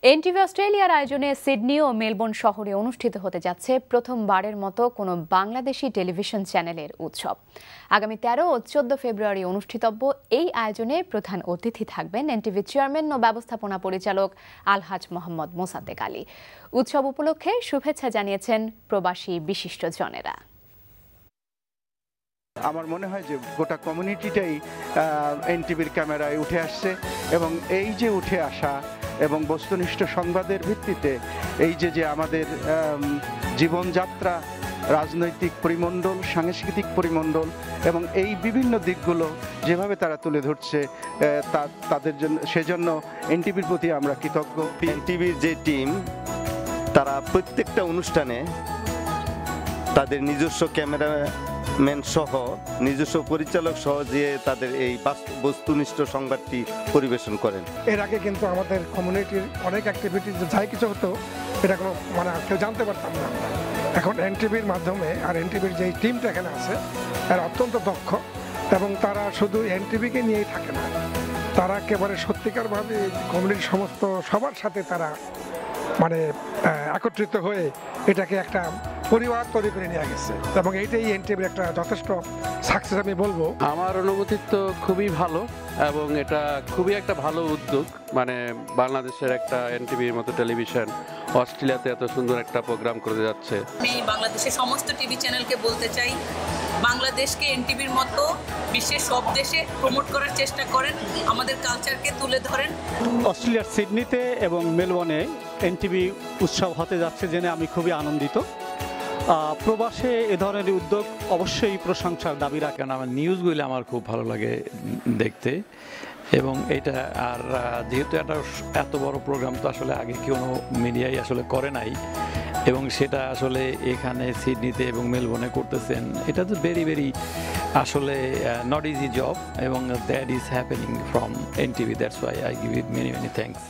NTV অস্ট্রেলিয়ার আয়োজনে Sydney ও Melbourne শহরে অনুষ্ঠিত হতে যাচ্ছে প্রথমবারের মতো কোনো বাংলাদেশি টেলিভিশন চ্যানেলের উৎসব। আগামী 13 ও 14 ফেব্রুয়ারি অনুষ্ঠিতব্য এই আয়োজনে প্রধান অতিথি থাকবেন এনটিভি চেয়ারম্যান ও ব্যবস্থাপনা পরিচালক আলহাজ মোহাম্মদ মোসাদ্দেক আলী। উৎসব উপলক্ষে শুভেচ্ছা জানিয়েছেন প্রবাসী বিশিষ্টজনেরা। আমার মনে হয় যে গোটা কমিউনিটিটাই এনটিভির ক্যামেরায় উঠে আসছে এবং এই যে উঠে আসা এবং বস্তুনিষ্ঠ সংবাদের ভিত্তিতে এই যে আমাদের জীবনযাত্রা, রাজনৈতিক পরিমণ্ডল, সাংস্কৃতিক পরিমণ্ডল এবং এই বিভিন্ন দিকগুলো যেভাবে তারা তুলে ধরছে তাদের জন্য, সেজন্য এনটিভির প্রতি আমরা কৃতজ্ঞ। এনটিভির যে টিম, তারা প্রত্যেকটা অনুষ্ঠানে তাদের নিজস্ব ক্যামেরাম্যান সহ, নিজস্ব পরিচালক সহ যে তাদের এই বস্তুনিষ্ঠ সংবাদটি পরিবেশন করেন। এর আগে কিন্তু আমাদের কমিউনিটির অনেক অ্যাক্টিভিটি যাই কিছু হতো, এটা কোনো কেউ জানতে পারতাম না। এখন এনটিভির মাধ্যমে আর এনটিভির যে টিমটা এখানে আছে এরা অত্যন্ত দক্ষ এবং তারা শুধু এনটিভিকে নিয়েই থাকে না, তারা একেবারে সত্যিকারভাবে কমিউনিটির সমস্ত সবার সাথে তারা একত্রিত হয়ে এটাকে একটা পরিবার তৈরি করে নিয়ে গেছে এবং এইটাই এনটিভির একটা যথেষ্ট সাকসেস আমি বলবো। আমার অনুভূতি তো খুবই ভালো এবং এটা খুবই একটা ভালো উদ্যোগ। বাংলাদেশের একটা এনটিভির মতো টেলিভিশন অস্ট্রেলিয়াতে এত সুন্দর একটা প্রোগ্রাম করতে যাচ্ছে। আমি বাংলাদেশের সমস্ত টিভি চ্যানেলকে বলতে চাই, বাংলাদেশকে এনটিভির মতো বিশ্বের সব দেশে প্রমোট করার চেষ্টা করেন, আমাদের কালচারকে তুলে ধরেন। অস্ট্রেলিয়ার সিডনিতে এবং মেলবোর্নে এনটিভি উৎসব হতে যাচ্ছে জেনে আমি খুবই আনন্দিত। প্রবাসে এ ধরনের উদ্যোগ অবশ্যই প্রশংসার দাবি রাখেন। আমার নিউজগুলো আমার খুব ভালো লাগে দেখতে এবং এটা আর যেহেতু এত বড় প্রোগ্রাম তো আসলে আগে কোনো মিডিয়াই আসলে করে নাই এবং সেটা আসলে এখানে সিডনিতে এবং মেলবোর্নে করতেছেন, এটা তো ভেরি আসলে নট ইজি জব এবং that is happening from NTV. That's why I give it many thanks.